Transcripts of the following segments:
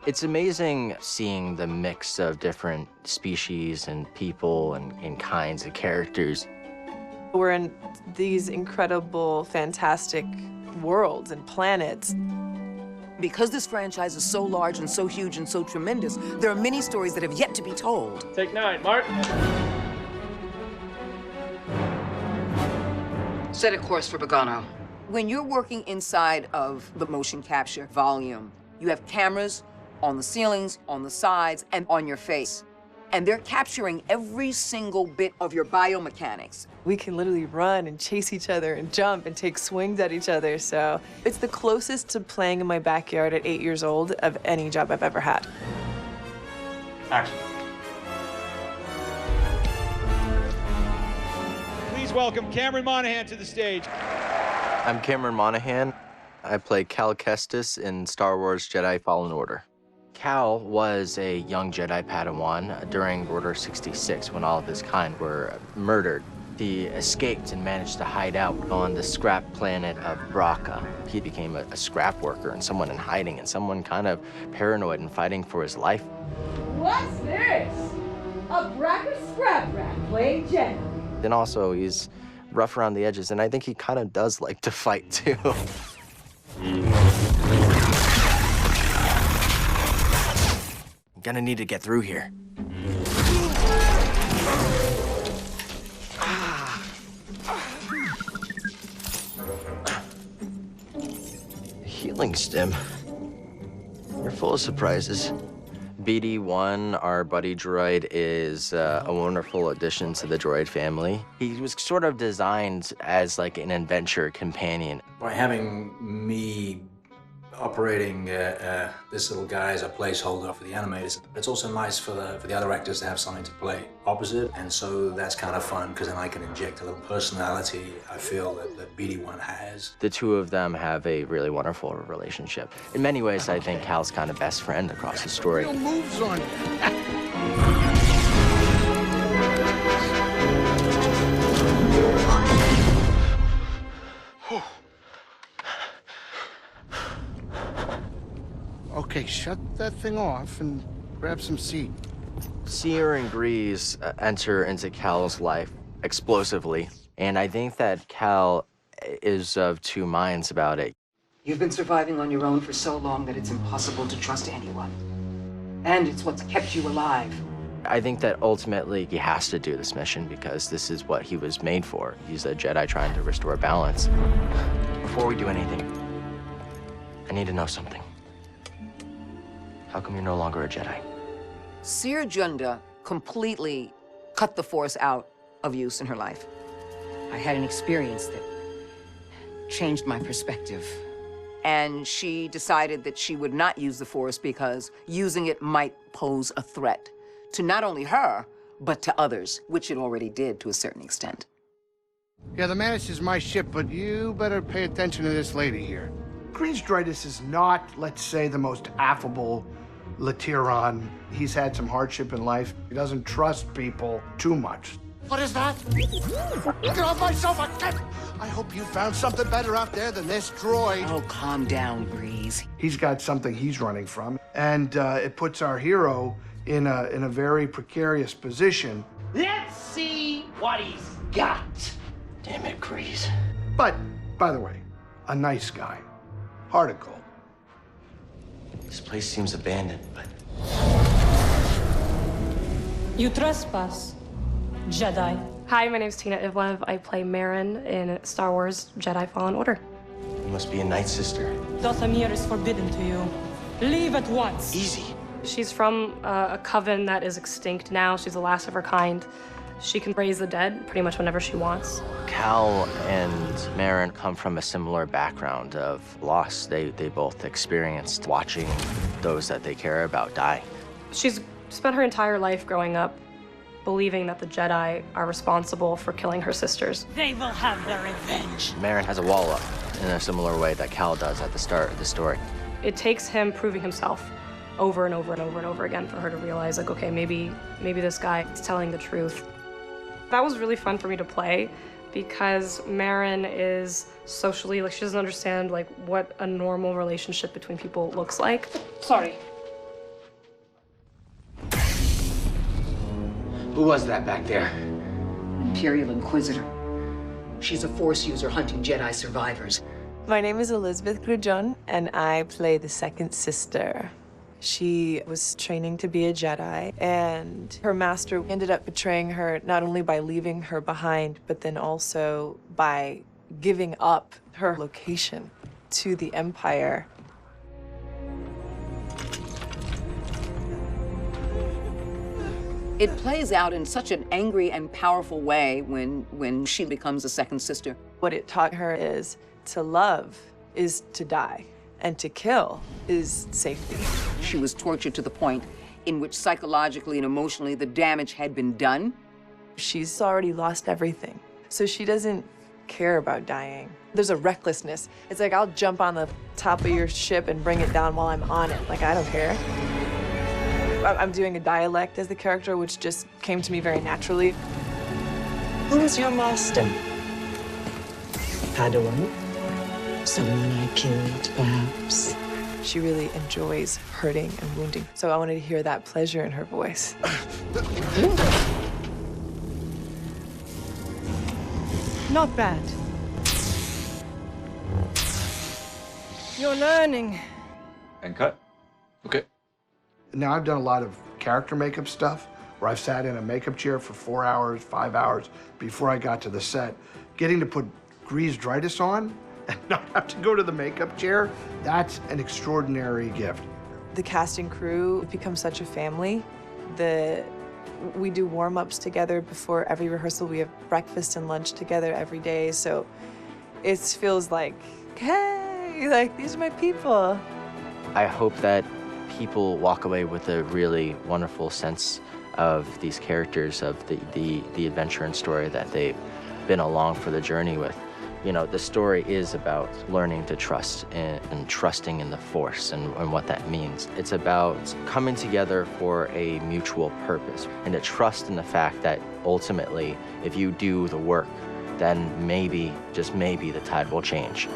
It's amazing seeing the mix of different species and people and kinds of characters. We're in these incredible, fantastic worlds and planets. Because this franchise is so large and so huge and so tremendous, there are many stories that have yet to be told. Take 9, Mark. Set a course for Pagano. When you're working inside of the motion capture volume, you have cameras on the ceilings, on the sides, and on your face. And they're capturing every single bit of your biomechanics. We can literally run and chase each other and jump and take swings at each other. So it's the closest to playing in my backyard at 8 years old of any job I've ever had. Action. Please welcome Cameron Monaghan to the stage. I'm Cameron Monaghan. I play Cal Kestis in Star Wars Jedi Fallen Order. Cal was a young Jedi Padawan during Order 66 when all of his kind were murdered. He escaped and managed to hide out on the scrap planet of Bracca. He became a scrap worker and someone in hiding and someone kind of paranoid and fighting for his life. What's this? A Bracca scrap rack playing Jedi. And also, he's rough around the edges, and I think he kind of does like to fight, too. I'm gonna need to get through here. Healing stim. You're full of surprises. BD-1, our buddy droid, is a wonderful addition to the droid family. He was sort of designed as like an adventure companion. By having me operating this little guy as a placeholder for the animators, it's also nice for the other actors to have something to play opposite, and so that's kind of fun because then I can inject a little personality I feel that BD-1 has. The two of them have a really wonderful relationship. In many ways, I think Cal's kind of best friend across the story. Real moves on you. Okay, shut that thing off and grab some seed. Seer and Grease enter into Cal's life explosively, and I think that Cal is of two minds about it. You've been surviving on your own for so long that it's impossible to trust anyone. And it's what's kept you alive. I think that ultimately he has to do this mission because this is what he was made for. He's a Jedi trying to restore balance. Before we do anything, I need to know something. How come you're no longer a Jedi? Seer Junda completely cut the Force out of use in her life. I had an experience that changed my perspective. And she decided that she would not use the Force because using it might pose a threat to not only her, but to others, which it already did to a certain extent. Yeah, the Mantis is my ship, but you better pay attention to this lady here. Grease Dritus is not, let's say, the most affable Lateran. He's had some hardship in life. He doesn't trust people too much. What is that? Get off my sofa! I hope you found something better out there than this droid. Oh, calm down, Grease. He's got something he's running from, and it puts our hero in a very precarious position. Let's see what he's got. Damn it, Grease. But, by the way, a nice guy. Heart of gold. This place seems abandoned, but... You trespass, Jedi. Hi, my name's Tina Ivlev. I play Marin in Star Wars Jedi Fallen Order. You must be a Night Sister. Dothamir is forbidden to you. Leave at once. Easy. She's from a coven that is extinct now. She's the last of her kind. She can raise the dead pretty much whenever she wants. Cal and Marin come from a similar background of loss. They both experienced watching those that they care about die. She's spent her entire life growing up believing that the Jedi are responsible for killing her sisters. They will have their revenge. Marin has a wall up in a similar way that Cal does at the start of the story. It takes him proving himself over and over and over and over again for her to realize, like, okay, maybe this guy is telling the truth. That was really fun for me to play because Marin is socially, like, she doesn't understand, like, what a normal relationship between people looks like. Sorry. Who was that back there? Imperial Inquisitor. She's a Force user hunting Jedi survivors. My name is Elizabeth Grujon, and I play the second sister. She was training to be a Jedi, and her master ended up betraying her not only by leaving her behind, but then also by giving up her location to the Empire. It plays out in such an angry and powerful way when she becomes a second sister. What it taught her is to love is to die, and to kill is safety. She was tortured to the point in which psychologically and emotionally the damage had been done. She's already lost everything, so she doesn't care about dying. There's a recklessness. It's like, I'll jump on the top of your ship and bring it down while I'm on it. Like, I don't care. I'm doing a dialect as the character, which just came to me very naturally. Who's your master? Padawan? Someone I killed, perhaps? She really enjoys hurting and wounding, so I wanted to hear that pleasure in her voice. Not bad. You're learning. And cut. Okay. Now, I've done a lot of character makeup stuff where I've sat in a makeup chair for 4 hours, 5 hours before I got to the set. Getting to put grease-dritis on and not have to go to the makeup chair, that's an extraordinary gift. The cast and crew become such a family. We do warm-ups together before every rehearsal. We have breakfast and lunch together every day, so it feels like, hey, like, these are my people. I hope that people walk away with a really wonderful sense of these characters, of the adventure and story that they've been along for the journey with. You know, the story is about learning to trust and trusting in the Force and what that means. It's about coming together for a mutual purpose and to trust in the fact that ultimately, if you do the work, then maybe, just maybe, the tide will change.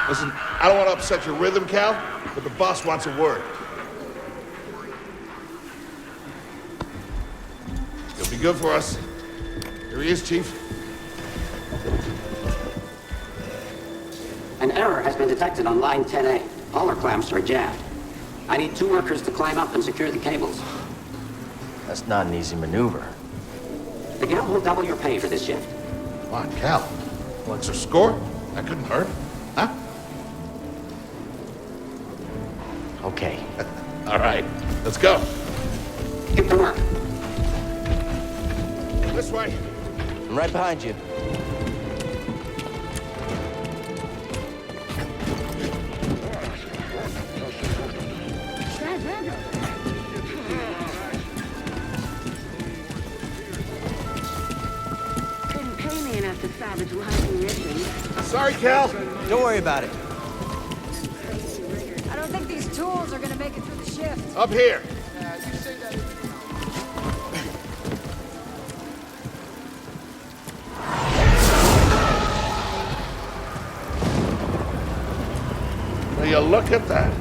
Listen, I don't want to upset your rhythm, Cal, but the boss wants a word. good for us. Here he is, Chief. An error has been detected on line 10A. All our clamps are jammed. I need 2 workers to climb up and secure the cables. That's not an easy maneuver. The guild will double your pay for this shift. Come on, Cal. What's your score? That couldn't hurt. Huh? Okay. All right, let's go. Get to work. This way. I'm right behind you. Couldn't pay me enough to salvage one mission. Sorry, Cal. Don't worry about it. I don't think these tools are gonna make it through the shift. Up here. Will you look at that?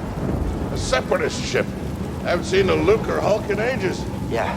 A separatist ship. I haven't seen a Luke or Hulk in ages. Yeah,